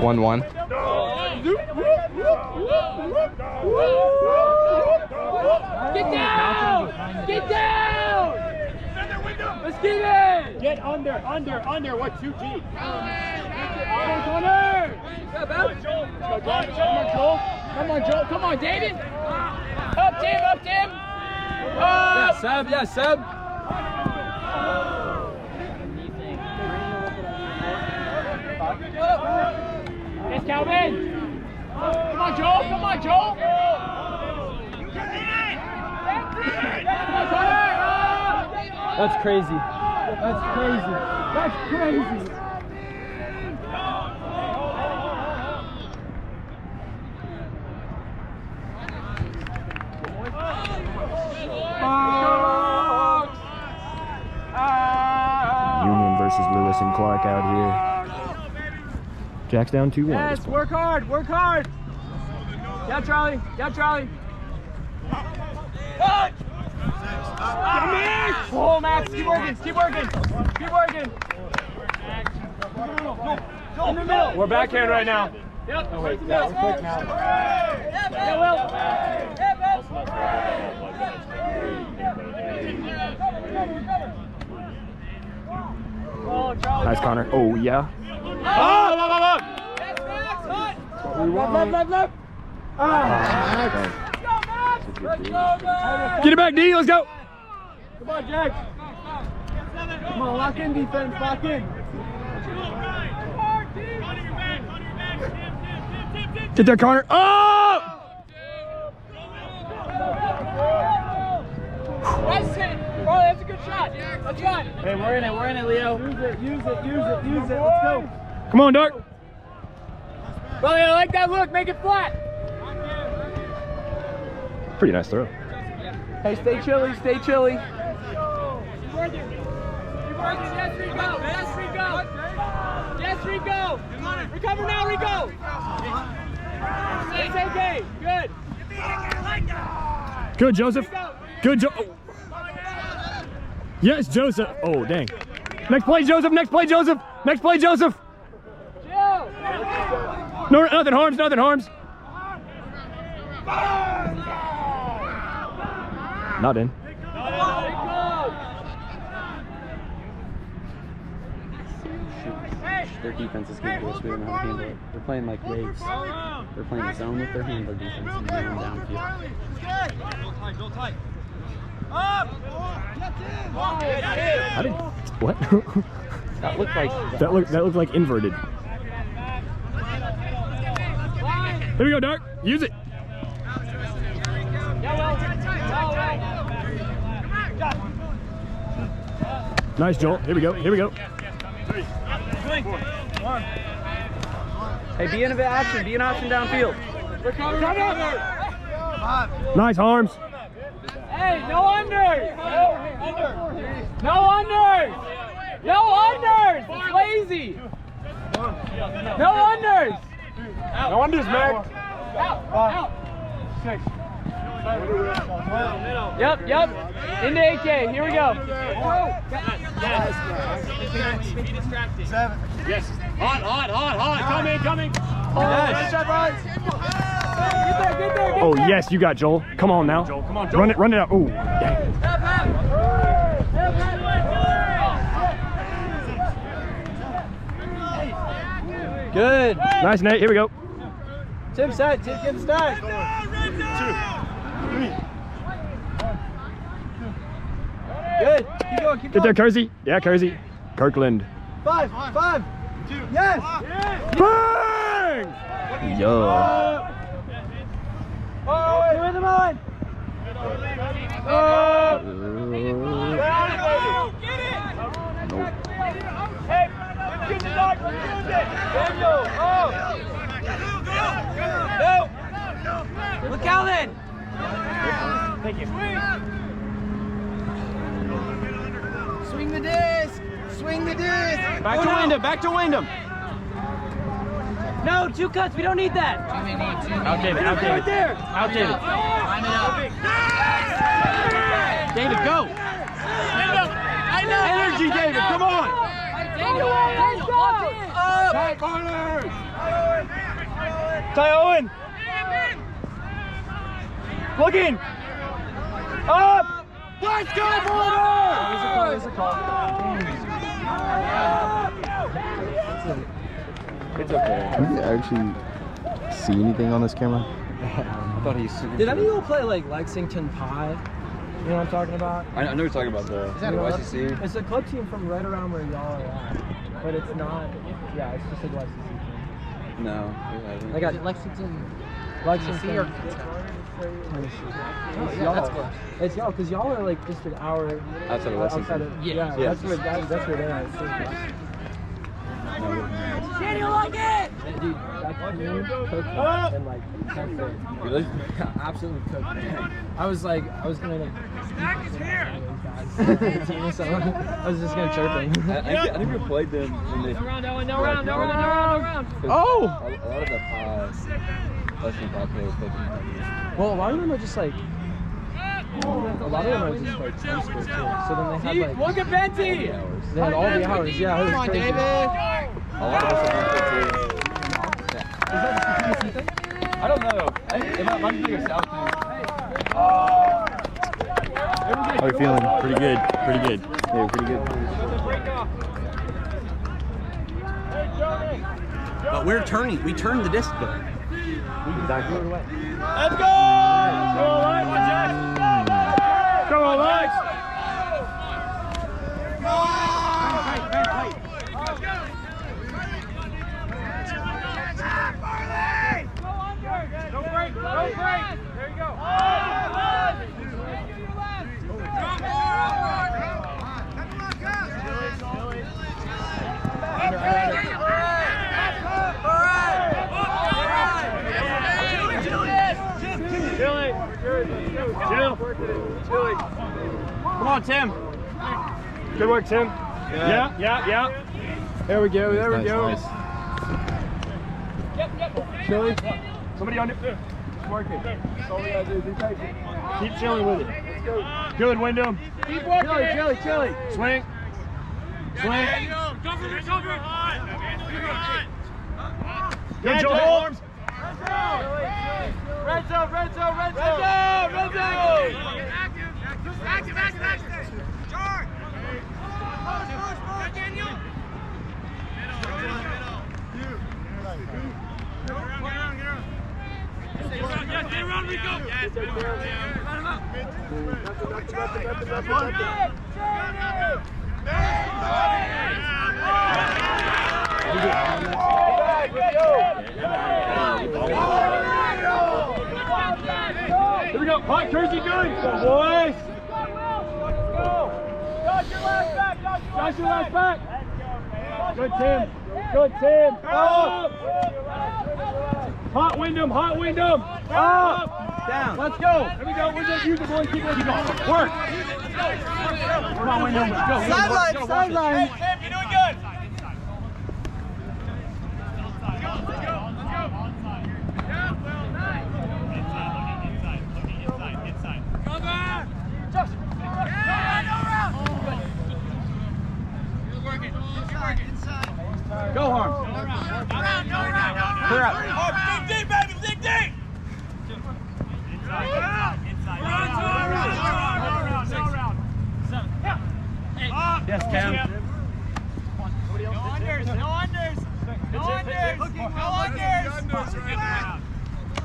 1-1. Get down! Get down! Let's get it! Get under. What, 2 deep? Corner! Come on, Joel. Come on, David. Up, Tim. Yeah, Seb. Yes, Calvin. Come on, Joel. That's crazy. Union versus Lewis and Clark out here. Jaxx down 2-1. Yes, work hard. Yeah, Charlie. Oh, Max, keep working. In the middle. We're backhand right now. Yep. Oh, wait, yeah, we're quick now. Yeah, Oh, Charlie. Nice, Connor. Oh, yeah. Left. Get it back, D. Let's go. Come on, Jack. Come on, lock in defense, lock in. Get there, Connor. Oh! That's it. Bro, that's a good shot. Let's run. Hey, we're in it, Leo. Use it. Let's go. Come on, Dark. Bro, I like that look. Make it flat. Pretty nice throw. Hey, stay chilly. Keep working. Yes, Rico. Recover now, Rico. It's okay. Good. Good, Joseph. Good, Yes, Joseph. Oh, dang. Next play, Joseph. Chill. No, nothing harms. Not in. Their defense is going to us. We don't know how to handle it. They're playing like waves. They're playing zone with their handler defense and going downfield. Go tight. I didn't. What? That looked like that looked like inverted. Here we go, Dark. Use it. Nice, Joel. Here we go. hey, be an option downfield. Nice arms. Hey, no unders. It's lazy. No unders. No unders, Mac. Out. 6. Yep. Into AK. Here we go. 7. Yes. Hot. Coming. Yes. Get there. Oh yes, you got Joel. Come on now. Come on, Joel. Run it out. Oh, dang. Good. Nice, Nate. Here we go. Tim set. Tim get start. 2, 3. Good. Keep going. Get there, Kersey. Yeah, Kersey. Kirkland. 5. 2. Yes. Bang! Yo. Oh, in the line. Get it. Nope. Hey, get the dog. Use it. Daniel. No. Look, Calvin. Thank you. Swing the disc. Back to Wyndham. No, 2 cuts. We don't need that. Out, David. Right there. Out, David. David, go. I know. Energy, David. Come on. Daniel, lock in. Tight corner! Ty Owen! Looking! Up! Let's go, Border! There's a call. It's okay. Can you actually see anything on this camera? I thought he's super. Did any of you play like Lexington Pie? You know what I'm talking about? I know you're talking about the YCC. It's a club team from right around where y'all are at. But it's not, yeah, it's just a YCC team. No. They got Lexington. Lexington or Tennessee. Oh, It's yeah, y'all. that's close. It's y'all, because y'all are like just an hour Outside of Lexington. Yeah. That's where that's where they're at. Shane, you like it? Dude, that team cooked and like Really? absolutely cooked. I was gonna like team or something. I was just gonna chirp him. I never played them when they. No round. Oh! A lot of the Western Pie players played them. Well, a lot of them are just like. A lot of them are just like high school too. So then they had like. Look at Venti! They had all the hours. Yeah, it was Come on, crazy. David! A lot of us have been Is that the CTC thing? I don't know. It might be a South thing. How are you feeling? Pretty good. Pretty good. Yeah, pretty good. But we're turning. We turned the disc though. Exactly. Let's go! Come on, Lex! Don't break! There you go! Chili. Come on, Tim. Good work, Tim. Yeah. There we go. There we go. Nice. Chili. Somebody on it. Work it. That's all we gotta do. Be patient. Keep chilling with it. Good, Wyndham. Keep working! Chili. Swing. Good, Joe Holmes. Red zone! Active! Charge! Daniel! Get around, Rico! Here we go. Hot Kersey, good. Go, boys. Josh, your last back. Good, Tim. Up. Hot Wyndham. Up. Down. Let's go. Here we go. We're just using boys. Keep going. Work. Come on, Wyndham. Let's go. Sideline. Tim, you're doing good! Go, Harm. Clear out. Dig deep, baby! Dig deep! Yes, Cam. No unders!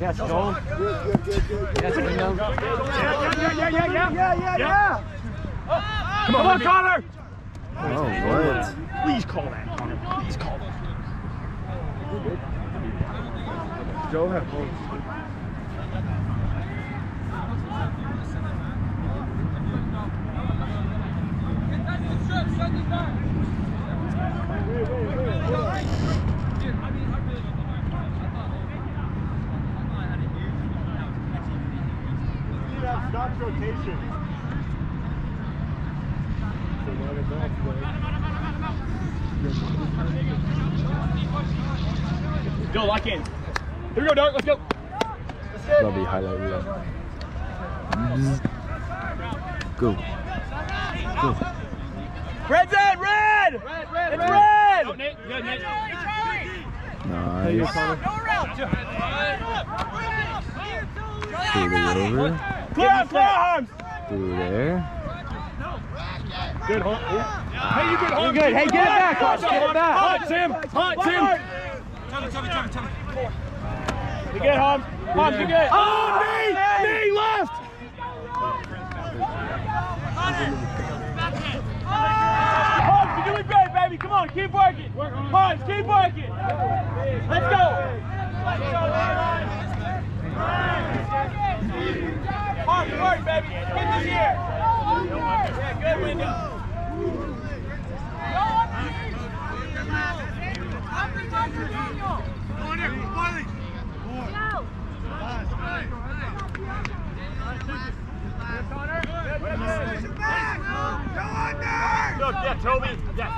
Yes, Joel. Yes, Wyndham. Yeah. Come on, Connor. Oh, what? Please call that, Connor. Please call that. Joe have holes. Stop rotation. Go, lock in. Here we go, Dark. Let's go. That'll be highlight reel. Go. Red's in, red! It's red! Go, Nate. Good, Nate. Nice. Shoot it over. Clear out, Arms! Through there. Good, Hunt. Hey, you good, Hunt. You're good. Hey, get it back, Hunt. Get it back. Hunt, Tim. Hunt, Tim. You good, Hunt? Hunt, you good. Oh, knee left. Hunt, you're doing great, baby. Come on, keep working. Hunt, keep working. Let's go. Hunt, work, baby. Get this here. Yeah, good window. Look, yeah, Toby. Yeah.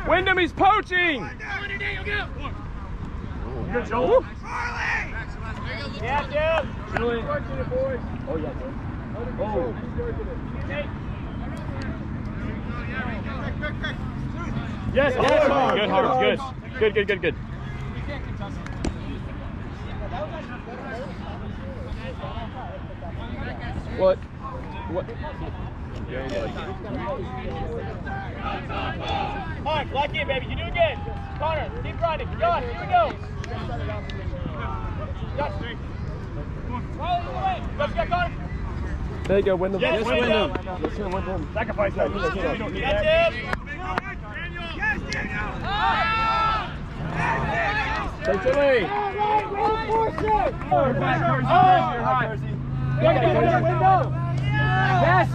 Wyndham, he's poaching. Good, Joel. Yeah, Jim. Julie. Oh, yeah, Jim. Oh. Yes, yes. Good, Hart. Good. Good. What? Mark, lock in, baby. You're doing good. Connor, keep running. Josh, here we go. Josh. Let's go, Connor. There you go, Wyndham. Yes, Wyndham. Let's hear Wyndham. Sacrifice that. We don't need that. That's it. Take it away. Yes.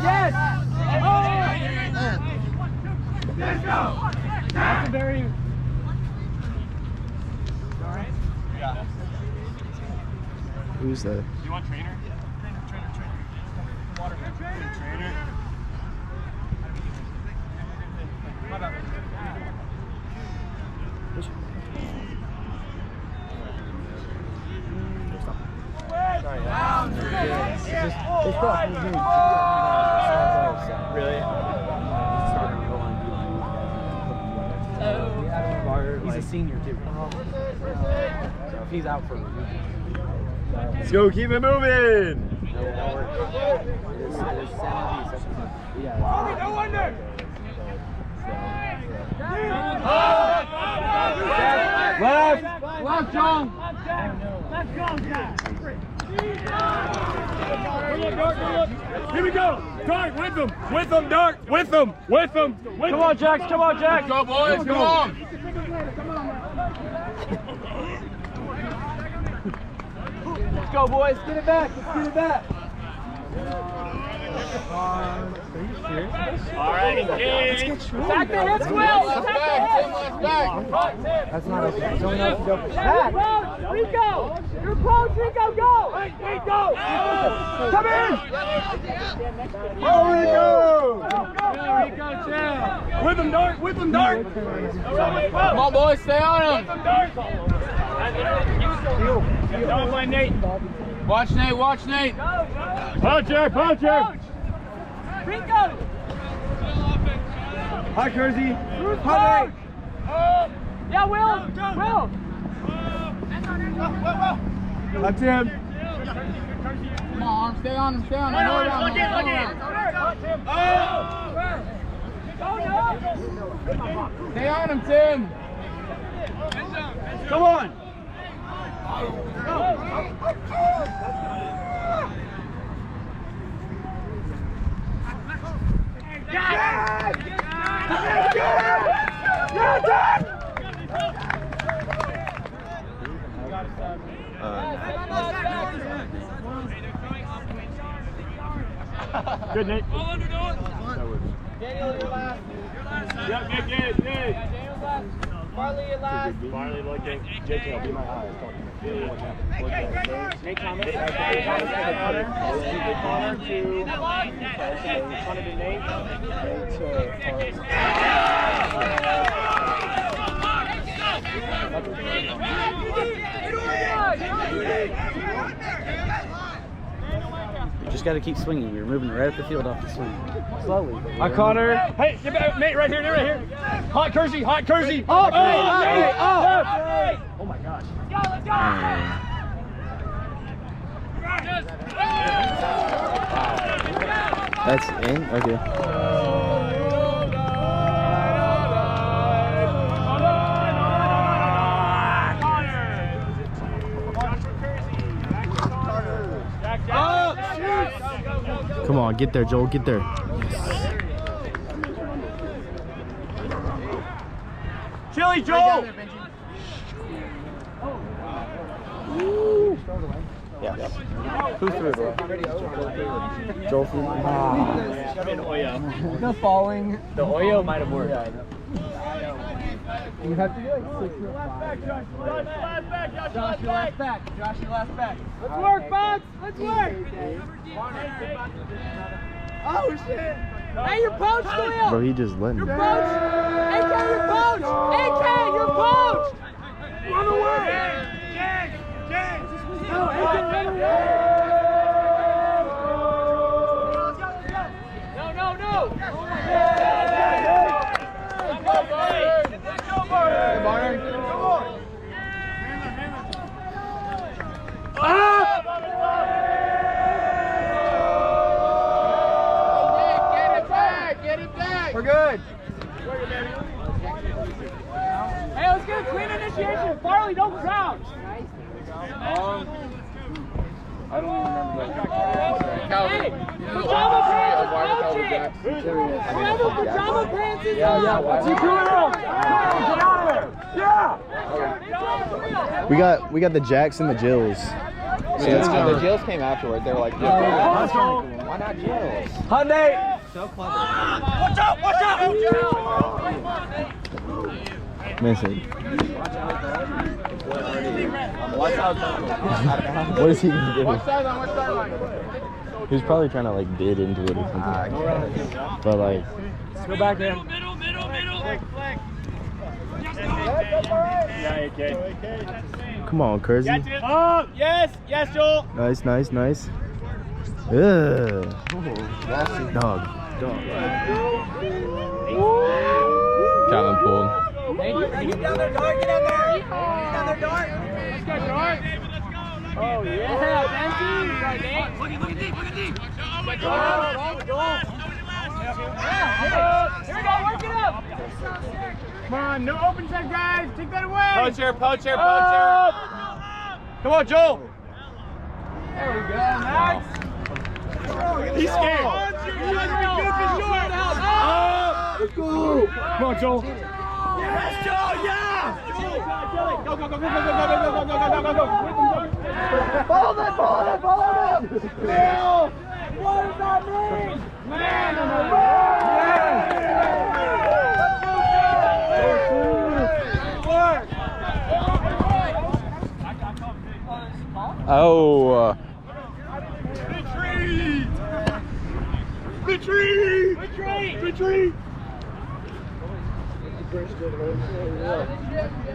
Let's go. That's a very... Who's that? You want trainer? Trainer. Really? He's a senior, too. So if he's out for a week. Let's go, keep it moving. No wonder. Left, John. Let's go, Jack. Here we go. Dart, with them, Dart, with them. Come on, Jax, Let's go, boys, come on. Let's go, boys. Get it back. Let's get it back. All right, engage. Back the hips, Will. That's not okay. Someone else go. Back. Rico. You're close, Rico. Go. Rico. Come in. Oh, Rico. Rico, chill. With them, Dart. Come on, boys. Stay on him. Don't play Nate. Watch Nate. Puncher. Rico. Hi, Kersey. Hi, Nate. Yeah, Will. That's him. Come on, stay on him. Stay on him, Tim. Come on. Good, Nate. Daniel, you're last. Yep, good. Daniel's last. Farley, you're last. Farley looking. JK, be my eye. Nate Thomas. Connor to Nate. Just got to keep swinging. You're moving right up the field off the swing. Slowly. Hi, Connor. Hey, get back, mate, right here, right here. Hot Kersey, hot Kersey. Oh, hey, hey, oh my gosh. Let's go! That's in? Okay. Come on, get there, Joel, get there. Chili, Joel. Yeah. Who threw it, bro? Joel threw it. The falling. The Oyo might have worked. You have to do like 6 or 5. Josh, your last back. Josh, your last back. Let's work, Fox. Let's work. Oh, shit. Hey, you're poached, Khalil. Bro, he just letting You're me. poached. AK, you're poached. AK, you're poached. Run away. No, AK, run away. No. We're good. Hey, let's get a clean initiation. Farley, don't crouch. I don't even remember that. Hey, pajama pants is coaching. Whoever pajama pants is on. What's he doing? Get out of there. Yeah. We got the Jaxx and the Jills. So that's The kind of Jills came afterward. They were like, Let's go. why not Jills? Hyundai. So clever. Watch out! Watch out! missing. Watch out. What is he gonna do? What sideline? He's probably trying to like bid into it or something. But like, Go back there. Middle. Yeah, okay. come on, Kersey. Oh, yes, Joel. Nice. Ugh. Dog. Calvin pulled. Get down there, Dart. Get down there. Dart. Let's go, Dart. Oh, yeah, Benji. Look at deep. Here we go, work it up. Come on, no open set, guys. Take that away. Poacher. Come on, Joel. There we go, Max. He's scared. Let's go. Come on, Joel. Yes, Joel. Yeah. Go. Follow them. Bill, what does that mean? Man in the Oh. Retreat.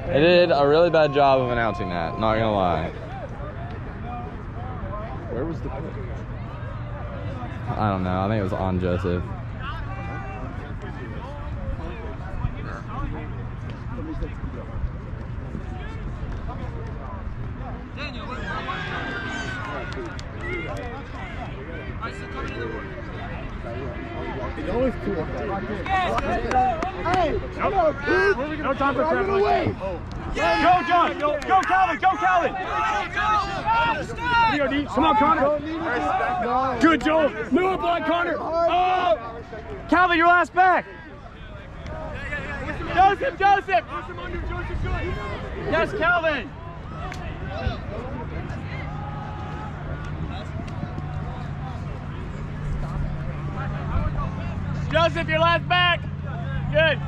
They did a really bad job of announcing that, not gonna lie. Where was the? I don't know, I think it was on Joseph. No time for crap. Go, John. Go, Calvin. Come on, Connor. Good, Joel. Move up line, Connor. Oh. Calvin, your last back. Joseph. Yes, Calvin. Joseph, your last back. Good.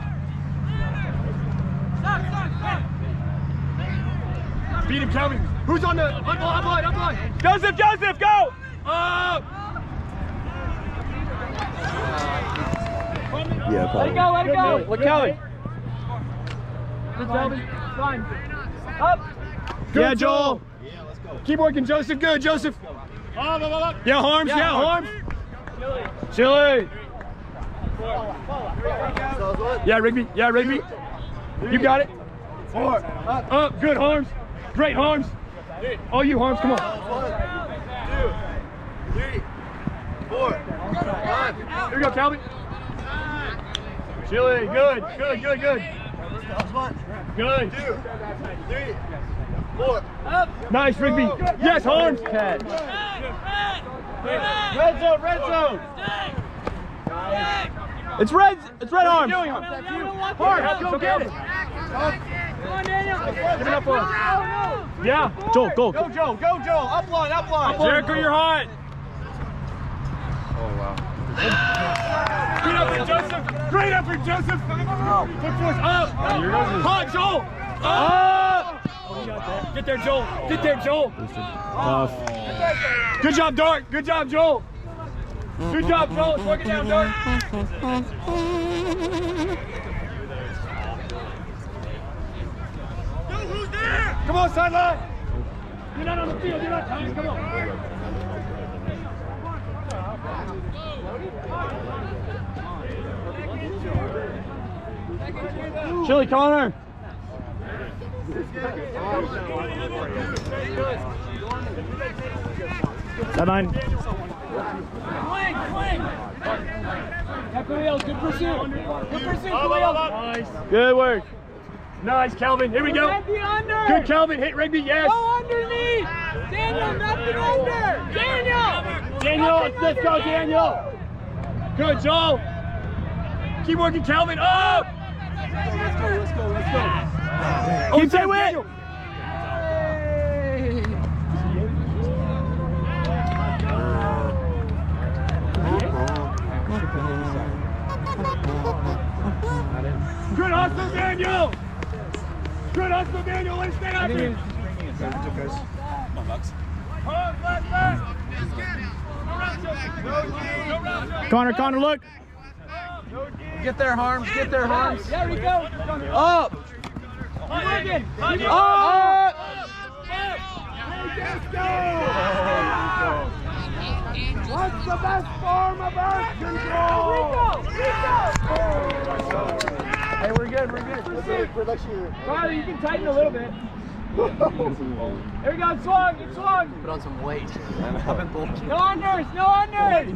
Beat him, Calvin. Who's on the up line? Joseph, go! Yeah, probably. Let it go. Look, Calvin. Good, Calvin. Fine. Up. Good, Joel. Yeah, let's go. Keep working, Joseph. Good, Joseph. Yeah, Harms. Yeah, Harms. Chili. Yeah, Rigby. Yeah, Rigby. You got it. 4. Up. Good, Harms. Great, Harms. All you, Harms. Come on. 1, 2, 3, 4. 5. Here we go, Calvin. Chili. Good. Good, good, good. 1, Good. 2, 3, 4. Nice, Rigby. Yes, Harms. Catch. Red zone, red zone. It's red Harms. Harms, go get it. Give it up for us. Yeah. Joel, go. Go, Joe. Go, Joe. Upline, upline. Jericho, you're hot. Oh, wow. Great effort, Joseph. Great effort, Joseph. Look for us. Up. Hot, Joel. Up. Get there, Joel. Get there, Joel. Tough. Good job, Dart. Good job, Joel. Good job, Joel. Let's work it down, Dart. Come on, sideline. You're not on the field. You're not tired. Come on. Chili, Connor. Sideline. Good pursuit. Good pursuit, nice. Good work. Nice, Calvin. Here we go. Good, Calvin. Hit Rigby. Yes. Go underneath. Daniel, nothing under. Daniel, let's go, Daniel. Good, Joel. Keep working, Calvin. Up. Let's go. Keep it with. Good hustle, Daniel. Good hustle, Daniel. Let's stay out here. Connor, look. Get there, Harms. Get there, Harms. There we go. Up. Keep working. Up. What's the best form of earth control? Hey, we're good. Riley, you can tighten a little bit. There we go. It's swung. Put on some weight. No unders. No unders.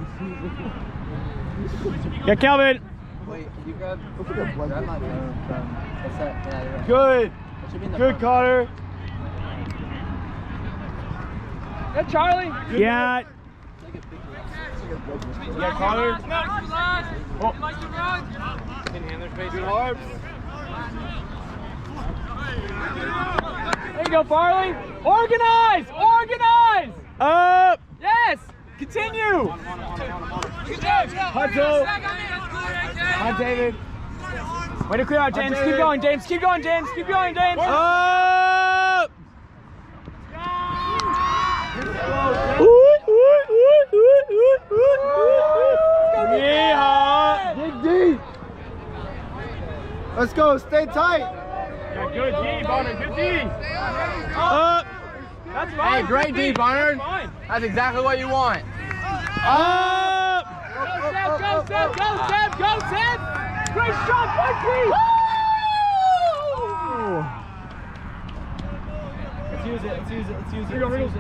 Yeah, Calvin. Wait, can you grab my phone from, what's that? Yeah, you're right. Good. That should be in the Good, front. Connor. That Charlie. Yeah. Yeah, Connor. Oh. Good arms. There you go, Farley. Organize. Up. Yes. Continue. Hot, Joe. Hi, David. Way to clear out, James. Keep going, James. Keep going, James. Up. Yeehaw. Dig deep. Let's go. Stay tight. Yeah, good D, Bonner. Good D. Up. That's fine. Hey, great D, Barnard. Fine. That's exactly what you want. Up. Go, Seb. Great shot, Mikey. Let's use it. Here we go.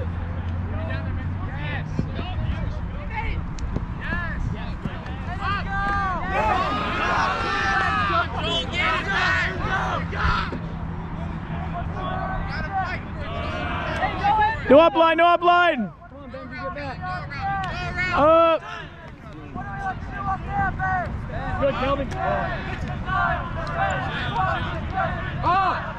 No upline. Come on, Benji, get back. Up. Good, Kelvin. Ah!